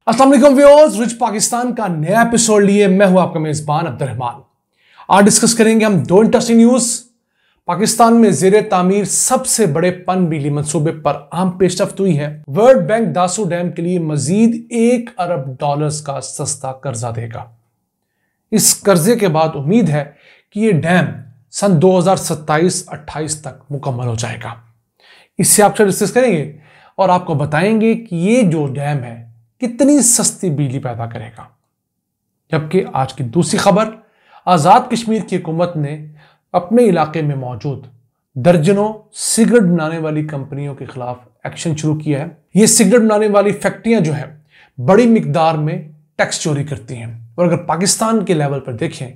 अस्सलाम वालेकुम viewers, rich Pakistan का नया एपिसोड लिए मैं हूं आपका मेजबान अब्दुर्रहमान। आज डिस्कस करेंगे हम दो इंटरेस्टिंग न्यूज। पाकिस्तान में जेर तामीर सबसे बड़े पन बिजली मंसूबे पर अहम पेशरफ्त हुई है। वर्ल्ड बैंक दासू डैम के लिए मजीद $1 अरब का सस्ता कर्जा देगा। इस कर्जे के बाद उम्मीद है कि यह डैम सन 2027-28 तक मुकम्मल हो जाएगा। इससे आपसे डिस्कस करेंगे और आपको बताएंगे कि ये जो डैम है कितनी सस्ती बिजली पैदा करेगा। जबकि आज की दूसरी खबर, आजाद कश्मीर की हुकूमत ने अपने इलाके में मौजूद दर्जनों सिगरेट बनाने वाली कंपनियों के खिलाफ एक्शन शुरू किया है। ये सिगरेट बनाने वाली फैक्ट्रियां जो है बड़ी मिकदार में टैक्स चोरी करती हैं और अगर पाकिस्तान के लेवल पर देखें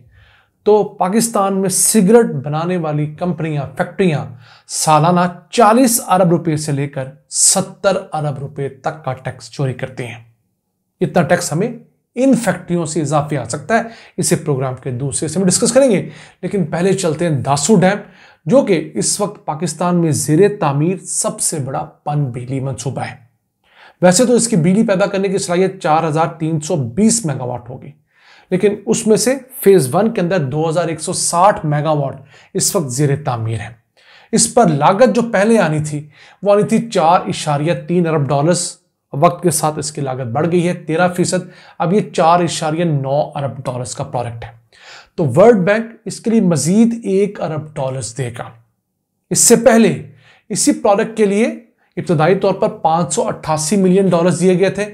तो पाकिस्तान में सिगरेट बनाने वाली कंपनियां, फैक्ट्रियां सालाना 40 अरब रुपए से लेकर 70 अरब रुपए तक का टैक्स चोरी करती हैं। इतना टैक्स हमें इन फैक्ट्रियों से इजाफे आ सकता है। इसे प्रोग्राम के दूसरे से हम डिस्कस करेंगे, लेकिन पहले चलते हैं दासू डैम, जो कि इस वक्त पाकिस्तान में जेर तामीर सबसे बड़ा पन बिजली मंसूबा है। वैसे तो इसकी बिजली पैदा करने की सलाहियत 4320 मेगावाट होगी, लेकिन उसमें से फेज 1 के अंदर 2160 मेगावाट इस वक्त जेर तामीर है। इस पर लागत जो पहले आनी थी वो आनी थी $4.3 अरब। वक्त के साथ इसकी लागत बढ़ गई है 13%। अब ये $4.9 अरब का प्रोडक्ट है। तो वर्ल्ड बैंक इसके लिए मजीद $1 अरब देगा। इससे पहले इसी प्रोडक्ट के लिए इब्तदाई तौर पर $588 मिलियन दिए गए थे।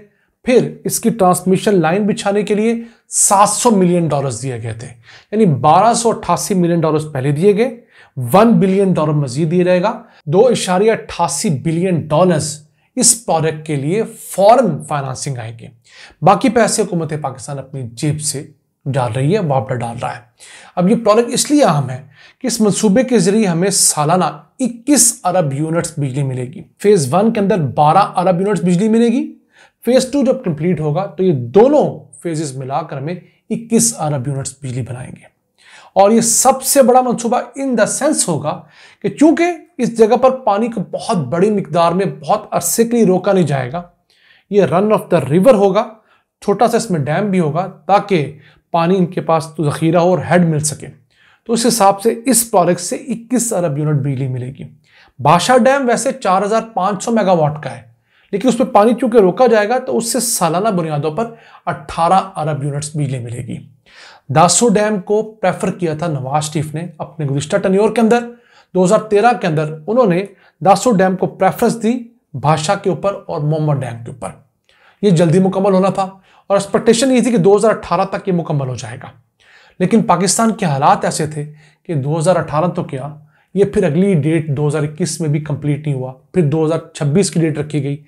फिर इसकी ट्रांसमिशन लाइन बिछाने के लिए $700 मिलियन दिए गए थे, यानी $1288 मिलियन पहले दिए गए, $1 बिलियन मजीद दिया जाएगा। $2.88 बिलियन इस प्रोडक्ट के लिए फॉरेन फाइनेंसिंग आएगी। बाकी पैसे हुकूमत पाकिस्तान अपनी जेब से डाल रही है, वापस डाल रहा है। अब ये प्रोडक्ट इसलिए अहम है कि इस मंसूबे के जरिए हमें सालाना 21 अरब यूनिट्स बिजली मिलेगी। फेज 1 के अंदर 12 अरब यूनिट्स बिजली मिलेगी। फेज 2 जब कंप्लीट होगा तो ये दोनों फेजेस मिलाकर हमें 21 अरब यूनिट्स बिजली बनाएंगे। और ये सबसे बड़ा मंसूबा इन द सेंस होगा कि चूंकि इस जगह पर पानी को बहुत बड़ी मिकदार में बहुत अरसे के लिए रोका नहीं जाएगा, ये रन ऑफ द रिवर होगा, छोटा सा इसमें डैम भी होगा ताकि पानी इनके पास तो जखीरा हो और हेड मिल सके। तो उस हिसाब से इस प्रोजेक्ट से 21 अरब यूनिट बिजली मिलेगी। बादशाह डैम वैसे 4500 मेगावाट का है, लेकिन उसमें पानी चूंकि रोका जाएगा तो उससे सालाना बुनियादों पर 18 अरब यूनिट्स बिजली मिलेगी। दासू डैम को प्रेफर किया था नवाज शरीफ ने अपने गुज़िश्ता टन्योर के अंदर। 2013 के अंदर उन्होंने दासू डैम को प्रेफरेंस दी बादशाह के ऊपर और मोहम्मद डैम के ऊपर। यह जल्दी मुकम्मल होना था और एक्सपेक्टेशन ये थी कि 2018 तक ये मुकम्मल हो जाएगा, लेकिन पाकिस्तान के हालात ऐसे थे कि 2018 तो क्या, ये फिर अगली डेट 2021 में भी कंप्लीट नहीं हुआ, फिर 2026 की डेट रखी गई।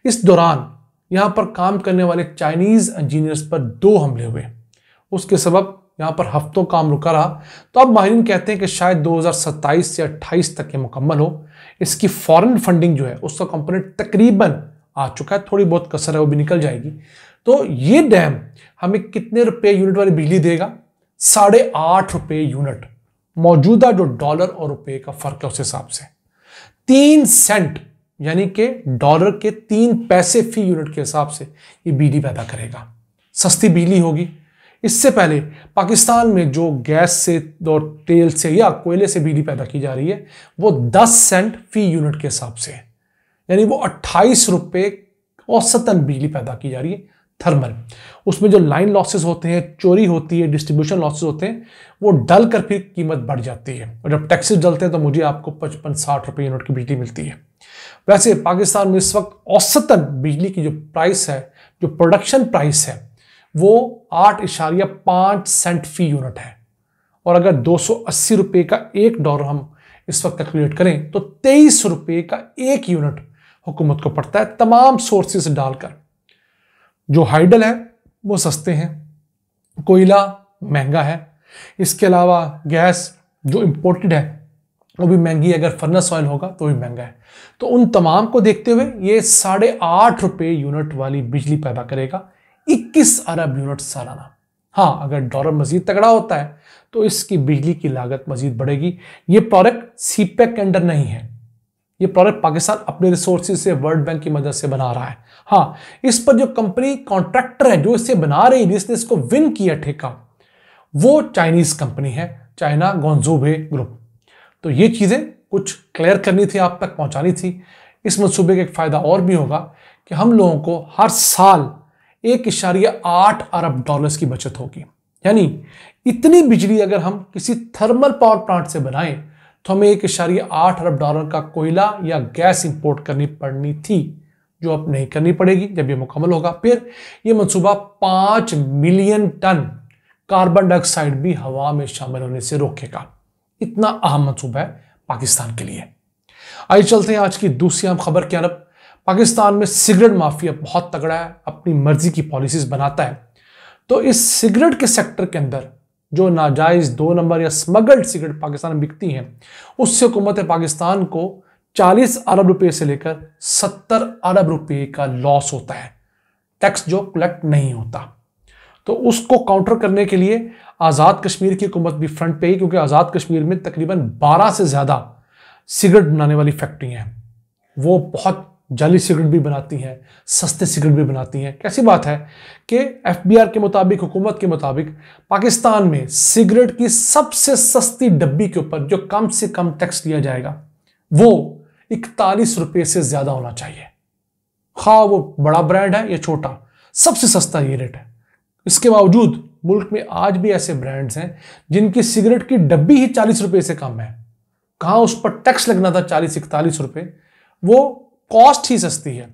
इस दौरान यहाँ पर काम करने वाले चाइनीज इंजीनियर्स पर 2 हमले हुए, उसके सबब यहाँ पर हफ्तों काम रुका रहा। तो अब माहिरीन कहते हैं कि शायद 2027 से 28 तक ये मुकम्मल हो। इसकी फॉरेन फंडिंग जो है उसका कंपोनेंट तकरीबन आ चुका है, थोड़ी बहुत कसर है वो भी निकल जाएगी। तो ये डैम हमें कितने रुपए यूनिट वाली बिजली देगा? ₹8.5 यूनिट। मौजूदा जो डॉलर और रुपए का फर्क है उस हिसाब से 3 सेंट, यानी कि डॉलर के 3 पैसे फी यूनिट के हिसाब से ये बिजली पैदा करेगा। सस्ती बिजली होगी। इससे पहले पाकिस्तान में जो गैस से और तेल से या कोयले से बिजली पैदा की जा रही है वो 10 सेंट फी यूनिट के हिसाब से है, यानी वो 28 रुपए औसतन बिजली पैदा की जा रही है थर्मल। उसमें जो लाइन लॉसेस होते हैं, चोरी होती है, डिस्ट्रीब्यूशन लॉसेस होते हैं, वो डल कर फिर कीमत बढ़ जाती है और जब टैक्सेस डलते हैं तो मुझे आपको 55-60 रुपए यूनिट की बिजली मिलती है। वैसे पाकिस्तान में इस वक्त औसतन बिजली की जो प्राइस है, जो प्रोडक्शन प्राइस है, वो 8.5 सेंट फी यूनिट है। और अगर 280 रुपए का $1 हम इस वक्त कैलकुलेट करें तो 23 रुपए का 1 यूनिट हुकूमत को पड़ता है तमाम सोर्सेस डालकर। जो हाइडल है वो सस्ते हैं, कोयला महंगा है, इसके अलावा गैस जो इंपोर्टेड है वो भी महंगी है, अगर फर्नेस ऑयल होगा तो भी महंगा है। तो उन तमाम को देखते हुए ये ₹8.5 यूनिट वाली बिजली पैदा करेगा, 21 अरब यूनिट सालाना। हाँ, अगर डॉलर मजीद तगड़ा होता है तो इसकी बिजली की लागत मजीद बढ़ेगी। ये प्रोडक्ट सीपेक के अंडर नहीं है, ये प्रोडक्ट पाकिस्तान अपने रिसोर्सेज से वर्ल्ड बैंक की मदद से बना रहा है। हाँ, इस पर जो कंपनी कॉन्ट्रैक्टर है जो इसे बना रही है, जिसने इसको विन किया ठेका, वो चाइनीज कंपनी है, चाइना गोंजोबे ग्रुप। तो ये चीजें कुछ क्लियर करनी थी, आप तक पहुंचानी थी। इस मंसूबे का एक फायदा और भी होगा कि हम लोगों को हर साल 1.8 अरब डॉलर्स की बचत होगी। यानी इतनी बिजली अगर हम किसी थर्मल पावर प्लांट से बनाएं तो हमें 1.8 अरब डॉलर का कोयला या गैस इंपोर्ट करनी पड़नी थी, जो अब नहीं करनी पड़ेगी जब ये मुकम्मल होगा। फिर ये मंसूबा 5 मिलियन टन कार्बन डाइऑक्साइड भी हवा में शामिल होने से रोकेगा। इतना अहम मंसूबा है पाकिस्तान के लिए। आइए चलते हैं आज की दूसरी अहम खबर की तरफ। पाकिस्तान में सिगरेट माफिया बहुत तगड़ा है, अपनी मर्जी की पॉलिसीज बनाता है। तो इस सिगरेट के सेक्टर के अंदर जो नाजायज 2 नंबर या स्मगल्ड सिगरेट पाकिस्तान में बिकती हैं, उससे हुकूमत पाकिस्तान को 40 अरब रुपए से लेकर 70 अरब रुपए का लॉस होता है, टैक्स जो कलेक्ट नहीं होता। तो उसको काउंटर करने के लिए आज़ाद कश्मीर की हुकूमत भी फ्रंट पे ही, क्योंकि आज़ाद कश्मीर में तकरीबन 12 से ज़्यादा सिगरेट बनाने वाली फैक्ट्री हैं। वो बहुत जाली सिगरेट भी बनाती हैं, सस्ते सिगरेट भी बनाती हैं। कैसी बात है कि एफबीआर के मुताबिक, हुकूमत के मुताबिक, पाकिस्तान में सिगरेट की सबसे सस्ती डब्बी के ऊपर जो कम से कम टैक्स लिया जाएगा वो 41 रुपये से ज़्यादा होना चाहिए। खा वो बड़ा ब्रांड है या छोटा, सबसे सस्ता ये रेट है। इसके बावजूद मुल्क में आज भी ऐसे ब्रांड्स हैं जिनकी सिगरेट की डब्बी ही 40 रुपये से कम है। कहाँ उस पर टैक्स लगना था 40-41 रुपये, वो कॉस्ट ही सस्ती है।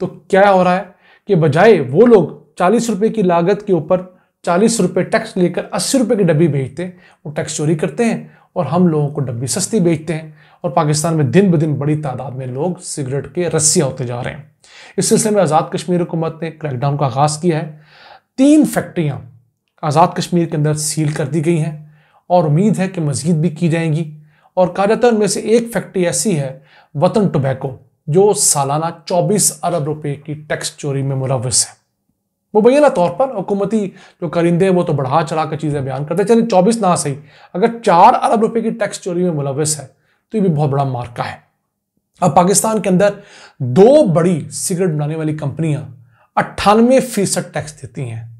तो क्या हो रहा है कि बजाय वो लोग 40 रुपये की लागत के ऊपर 40 रुपये टैक्स लेकर 80 रुपये की डब्बी बेचते, वो टैक्स चोरी करते हैं और हम लोगों को डब्बी सस्ती बेचते हैं। और पाकिस्तान में दिन ब दिन बड़ी तादाद में लोग सिगरेट के रस्सियाँ होते जा रहे हैं। इस सिलसिले में आज़ाद कश्मीर हुकूमत ने क्रैकडाउन का आगाज़ किया है। 3 फैक्ट्रियाँ आज़ाद कश्मीर के अंदर सील कर दी गई हैं और उम्मीद है कि मज़ीद भी की जाएंगी। और कहा जाता है उनमें से एक फैक्ट्री ऐसी है, वतन टोबैको, जो सालाना 24 अरब रुपए की टैक्स चोरी में मुलव्वस है। मुबैना तौर पर हुकूमती जो करिंदे हैं वो तो बढ़ा चढ़ा कर चीज़ें बयान करते हैं, चलिए 24 ना सही, अगर 4 अरब रुपए की टैक्स चोरी में मुलव्वस है तो ये भी बहुत बड़ा मार्का है। अब पाकिस्तान के अंदर 2 बड़ी सिगरेट बनाने वाली कंपनियां 98% टैक्स देती हैं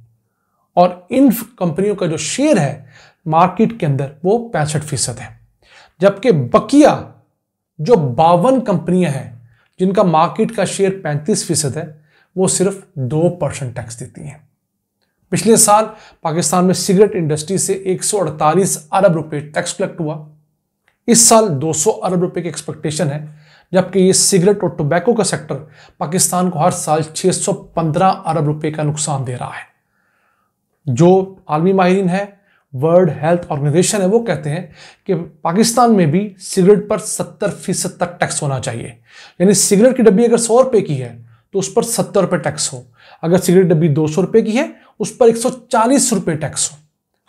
और इन कंपनियों का जो शेयर है मार्केट के अंदर वो 65% है, जबकि बकिया जो 52 कंपनियां हैं जिनका मार्केट का शेयर 35% है, वो सिर्फ 2% टैक्स देती हैं। पिछले साल पाकिस्तान में सिगरेट इंडस्ट्री से 148 अरब रुपए टैक्स कलेक्ट हुआ। इस साल 200 अरब रुपए की एक्सपेक्टेशन है, जबकि ये सिगरेट और टोबैको का सेक्टर पाकिस्तान को हर साल 615 अरब रुपए का नुकसान दे रहा है। जो आलमी माहिरीन है, वर्ल्ड हेल्थ ऑर्गेनाइजेशन है, वो कहते हैं कि पाकिस्तान में भी सिगरेट पर 70% तक टैक्स होना चाहिए। यानी सिगरेट की डब्बी अगर 100 रुपए की है तो उस पर 70 रुपए टैक्स हो, अगर सिगरेट डब्बी 200 रुपए की है उस पर 140 रुपए टैक्स हो।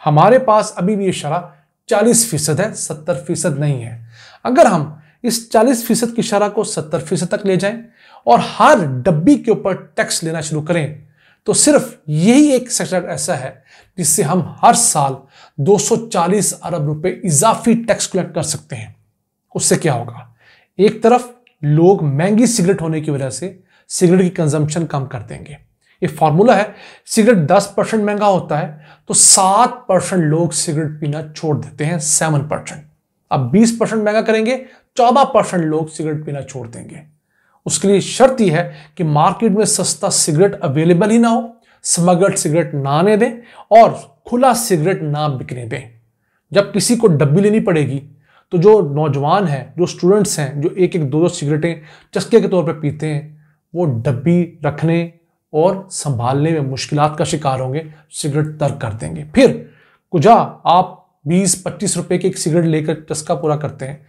हमारे पास अभी भी ये शरह 40% है, 70% नहीं है। अगर हम इस 40% की शरह को 70% तक ले जाएं और हर डब्बी के ऊपर टैक्स लेना शुरू करें तो सिर्फ यही एक सेक्टर ऐसा है जिससे हम हर साल 240 अरब रुपए इजाफी टैक्स कलेक्ट कर सकते हैं। उससे क्या होगा, एक तरफ लोग महंगी सिगरेट होने की वजह से सिगरेट की कंजम्पशन कम कर देंगे। ये फॉर्मूला है, सिगरेट 10% महंगा होता है तो 7% लोग सिगरेट पीना छोड़ देते हैं, 7%। अब 20% महंगा करेंगे, 14% लोग सिगरेट पीना छोड़ देंगे। उसके लिए शर्त यह है कि मार्केट में सस्ता सिगरेट अवेलेबल ही ना हो, स्मगल्ड सिगरेट ना आने दें और खुला सिगरेट ना बिकने दें। जब किसी को डब्बी लेनी पड़ेगी तो जो नौजवान हैं, जो स्टूडेंट्स हैं, जो 1-1, 2-2 सिगरेटें चस्के के तौर पर पीते हैं, वो डब्बी रखने और संभालने में मुश्किलात का शिकार होंगे, सिगरेट तर्क कर देंगे। फिर कुछ आप 20-25 रुपए की एक सिगरेट लेकर चस्का पूरा करते हैं,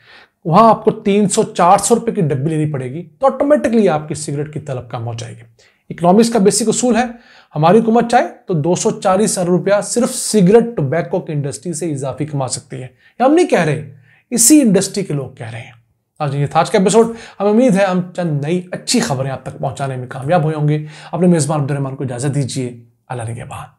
वहां आपको 300-400 रुपए की डब्बी लेनी पड़ेगी तो ऑटोमेटिकली आपकी सिगरेट की तलब कम हो जाएगी। इकोनॉमिक्स का बेसिक उसूल है, हमारी हुकूमत चाहे तो 240 अरब रुपया सिर्फ सिगरेट टोबैको की इंडस्ट्री से इजाफी कमा सकती है। हम नहीं कह रहे, इसी इंडस्ट्री के लोग कह रहे हैं। ये था आज का एपिसोड। हमें उम्मीद है हम चंद नई अच्छी खबरें आप तक पहुंचाने में कामयाब हुए होंगे। अपने मेजबान अब्दुल रहमान को इजाजत दीजिए। अल्लाह निगहबान।